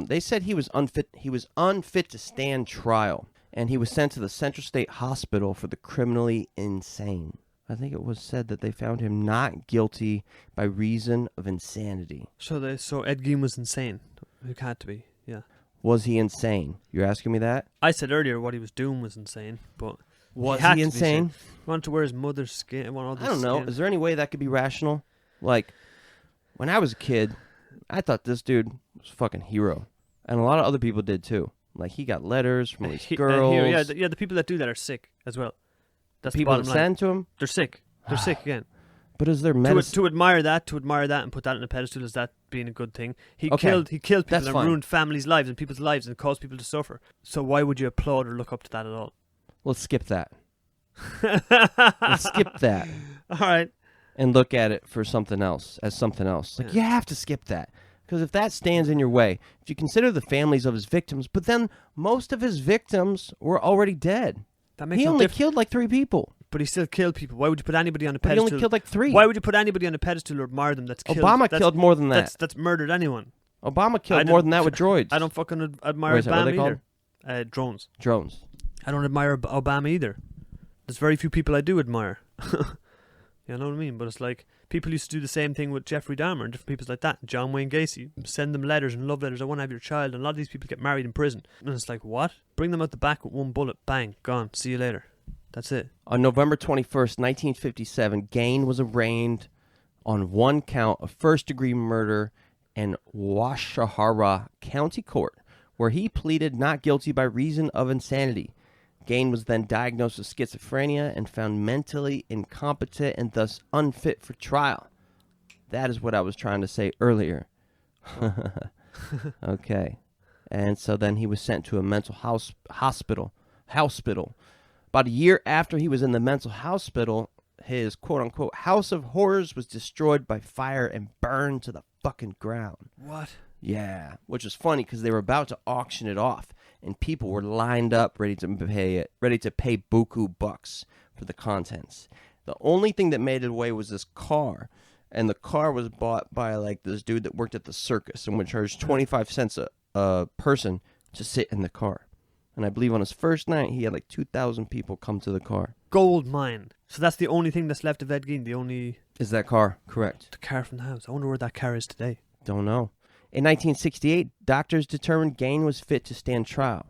they said he was unfit. He was unfit to stand trial, and he was sent to the Central State Hospital for the criminally insane. I think it was said that they found him not guilty by reason of insanity. So Ed Gein was insane. He had to be, yeah. Was he insane? You're asking me that? I said earlier what he was doing was insane, but was he insane? He wanted to wear his mother's skin. I don't know. Is there any way that could be rational? Like, when I was a kid, I thought this dude was a fucking hero. And a lot of other people did too. Like, he got letters from these girls. The people that do that are sick as well. That's people the that send to him? They're sick. They're sick again. But is there medicine? To admire that and put that on a pedestal, is that being a good thing? He killed people and ruined families' lives and people's lives and caused people to suffer. So why would you applaud or look up to that at all? Let's skip that. Let's skip that. All right. And look at it for something else, as something else. Like, you have to skip that. Because if that stands in your way, if you consider the families of his victims, but then most of his victims were already dead. He only killed like 3 people. But he still killed people. Why would you put anybody on a pedestal? He only killed like 3. Why would you put anybody on a pedestal or admire them? Obama killed more than that. That's murdered anyone. Obama killed more than that with droids. I don't fucking admire Obama either. Drones. I don't admire Obama either. There's very few people I do admire. You know what I mean? But it's like, people used to do the same thing with Jeffrey Dahmer and different people like that. John Wayne Gacy, send them letters and love letters. I want to have your child. And a lot of these people get married in prison. And it's like, what? Bring them out the back with 1 bullet. Bang. Gone. See you later. That's it. On November 21st, 1957, Gein was arraigned on 1 count of first-degree murder in Washahara County Court, where he pleaded not guilty by reason of insanity. Gein was then diagnosed with schizophrenia and found mentally incompetent and thus unfit for trial. That is what I was trying to say earlier. Okay. And so then he was sent to a mental hospital. About a year after he was in the mental hospital, his quote-unquote house of horrors was destroyed by fire and burned to the fucking ground. What? Yeah, which was funny because they were about to auction it off, and people were lined up ready to pay buku bucks for the contents. The only thing that made it away was this car, and the car was bought by like this dude that worked at the circus and would charge 25 cents a person to sit in the car. And I believe on his first night, he had like 2,000 people come to the car. Gold mine. So that's the only thing that's left of Ed Gein. The only... Is that car correct? The car from the house. I wonder where that car is today. Don't know. In 1968, doctors determined Gein was fit to stand trial.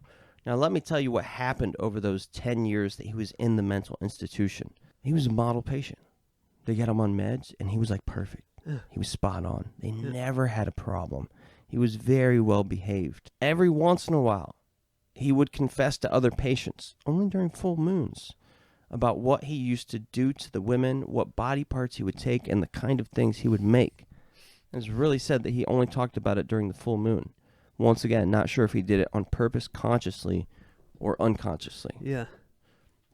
Now, let me tell you what happened over those 10 years that he was in the mental institution. He was a model patient. They got him on meds, and he was like perfect. He was spot on. They never had a problem. He was very well behaved. Every once in a while, he would confess to other patients, only during full moons, about what he used to do to the women, what body parts he would take, and the kind of things he would make. It's really said that he only talked about it during the full moon. Once again, not sure if he did it on purpose, consciously, or unconsciously. Yeah.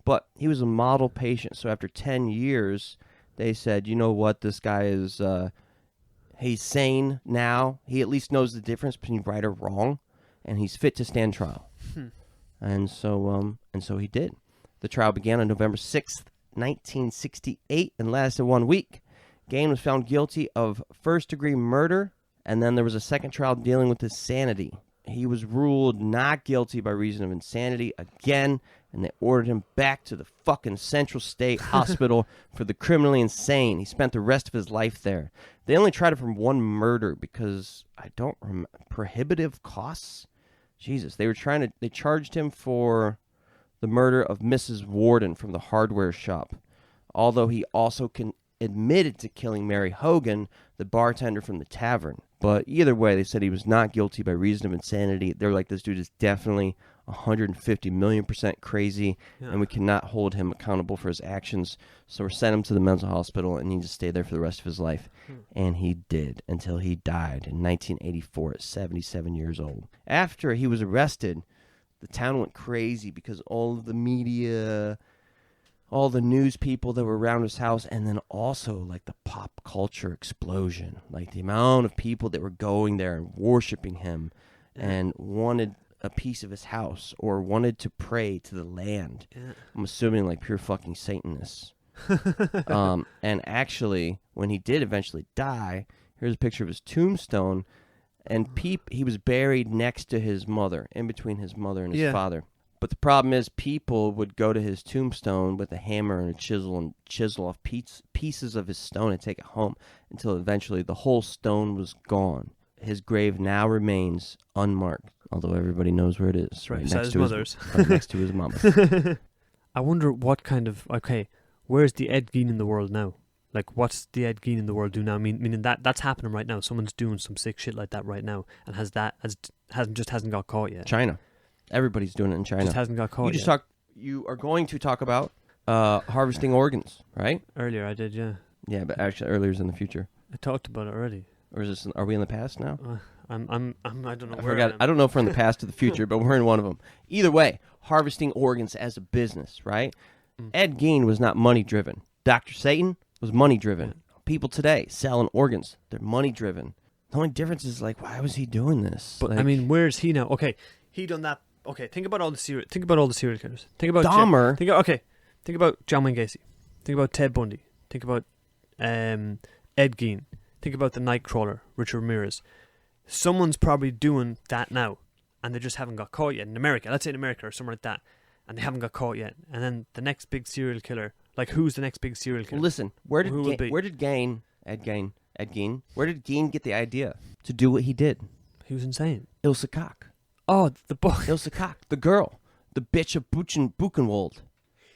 But he was a model patient, so after 10 years, they said, you know what, this guy is, he's sane now. He at least knows the difference between right or wrong, and he's fit to stand trial. And so he did. The trial began on November 6th, 1968, and lasted 1 week. Gein was found guilty of first-degree murder, and then there was a second trial dealing with his sanity. He was ruled not guilty by reason of insanity again, and they ordered him back to the fucking Central State Hospital for the criminally insane. He spent the rest of his life there. They only tried him for one murder because, I don't remember, prohibitive costs? Jesus, they charged him for the murder of Mrs. Warden from the hardware shop, although he also admitted to killing Mary Hogan, the bartender from the tavern. But either way, they said he was not guilty by reason of insanity. They're like, this dude is definitely 150 million% crazy, and we cannot hold him accountable for his actions. So we're sending him to the mental hospital, and he just stayed there for the rest of his life. And he did, until he died in 1984 at 77 years old. After he was arrested, the town went crazy because all of the media, all the news people that were around his house, and then also like the pop culture explosion, like the amount of people that were going there and worshiping him and wanted a piece of his house or wanted to pray to the land. I'm assuming like pure fucking Satanists. And actually, when he did eventually die, here's a picture of his tombstone, and he was buried next to his mother, in between his mother and his father. But the problem is, people would go to his tombstone with a hammer and a chisel and chisel off pieces of his stone and take it home until eventually the whole stone was gone. His grave now remains unmarked, although everybody knows where it is. Right next to his mother's. Right next to his mama's. I wonder what kind of... Okay, where's the Ed Gein in the world now? Like, what's the Ed Gein in the world do now? Meaning that's happening right now. Someone's doing some sick shit like that right now, and hasn't got caught yet. China. Everybody's doing it in China. Just hasn't got caught yet. You are going to talk about harvesting organs, right? Earlier I did, yeah. Yeah, but actually earlier is in the future. I talked about it already. Or is this? Are we in the past now? I don't know. I forgot. I don't know if we're in the past or the future, but we're in one of them. Either way, harvesting organs as a business, right? Ed Gein was not money driven. Dr. Satan was money driven. People today selling organs, they're money driven. The only difference is like, why was he doing this? But like, I mean, where's he now? Okay, he done that. Okay, think about all the serial killers. Think about Dahmer. Think about John Wayne Gacy. Think about Ted Bundy. Think about Ed Gein. Think about the Nightcrawler, Richard Ramirez. Someone's probably doing that now, and they just haven't got caught yet in America. Let's say in America or somewhere like that, and they haven't got caught yet. And then the next big serial killer, like who's the next big serial killer? Well, listen, where did Gein get the idea to do what he did? He was insane. Ilse Koch. Oh, the book. Ilse Koch, the girl, the bitch of Buchenwald.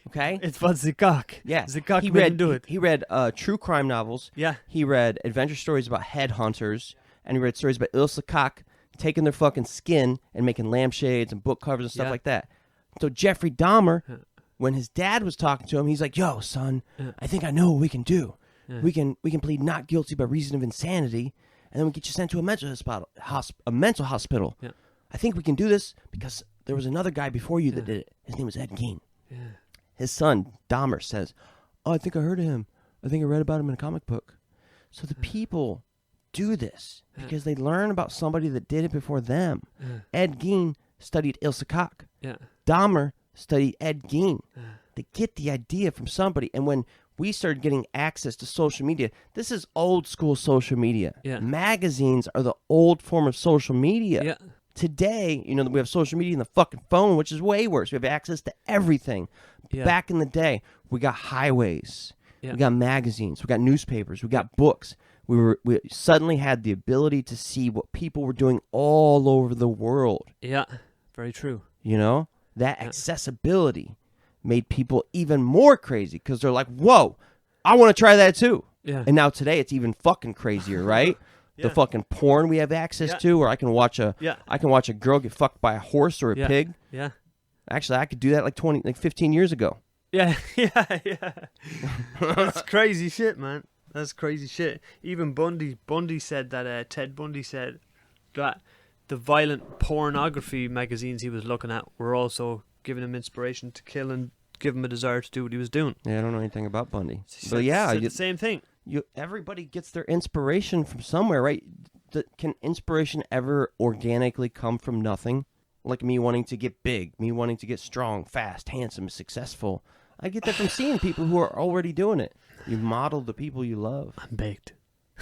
Okay? It's about the Koch. Yeah. The Koch made him do it. He read true crime novels. Yeah. He read adventure stories about headhunters. And he read stories about Ilse Koch taking their fucking skin and making lampshades and book covers and stuff like that. So Jeffrey Dahmer, when his dad was talking to him, he's like, "Yo, son, I think I know what we can do. We can plead not guilty by reason of insanity, and then we get you sent to a mental hospital. Yeah. I think we can do this because there was another guy before you that did it. His name was Ed Gein." Yeah. His son, Dahmer, says, "Oh, I think I heard of him. I think I read about him in a comic book." So the people do this because they learn about somebody that did it before them. Ed Gein studied Ilse Koch. Yeah. Dahmer studied Ed Gein. They get the idea from somebody. And when we started getting access to social media, this is old school social media. Yeah. Magazines are the old form of social media. Yeah. Today, we have social media in the fucking phone, which is way worse. We have access to everything. Yeah. Back in the day, we got highways. Yeah. We got magazines. We got newspapers. We got books. We suddenly had the ability to see what people were doing all over the world. Yeah. Very true. That accessibility made people even more crazy because they're like, "Whoa, I want to try that too." Yeah. And now today it's even fucking crazier, right? The fucking porn we have access to, where I can watch a girl get fucked by a horse or a pig. Yeah. Actually, I could do that like 15 years ago. Yeah. That's crazy shit, man. That's crazy shit. Even Bundy said that. Ted Bundy said that the violent pornography magazines he was looking at were also giving him inspiration to kill and give him a desire to do what he was doing. Yeah, I don't know anything about Bundy, But the same thing. Everybody gets their inspiration from somewhere, right? Can inspiration ever organically come from nothing? Like me wanting to get big, me wanting to get strong, fast, handsome, successful. I get that from seeing people who are already doing it. You model the people you love. I'm baked.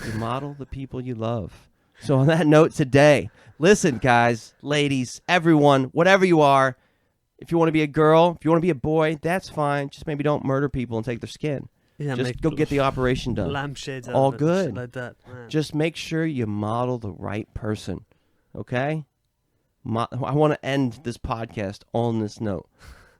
You model the people you love. So on that note today, listen, guys, ladies, everyone, whatever you are, if you want to be a girl, if you want to be a boy, that's fine. Just maybe don't murder people and take their skin. Yeah, just go get the operation done. Lampshades out all of it, good. shit like that. Man. Just make sure you model the right person, okay? I want to end this podcast on this note.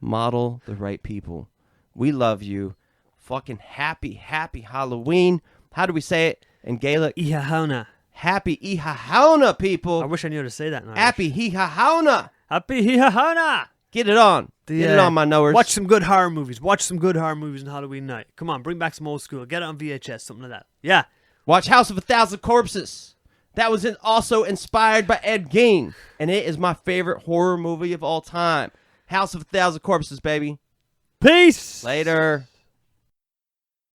Model the right people. We love you. Fucking happy Halloween. How do we say it in Gaelic? Ihahauna. Happy Ihahauna, people. I wish I knew how to say that now. Happy Ihahauna. Happy Ihahauna. Get it on. Get it on, my knowers. Watch some good horror movies. Watch some good horror movies on Halloween night. Come on, bring back some old school. Get it on VHS, something like that. Yeah. Watch House of a Thousand Corpses. That was also inspired by Ed Gein, and it is my favorite horror movie of all time. House of a Thousand Corpses, baby. Peace. Later.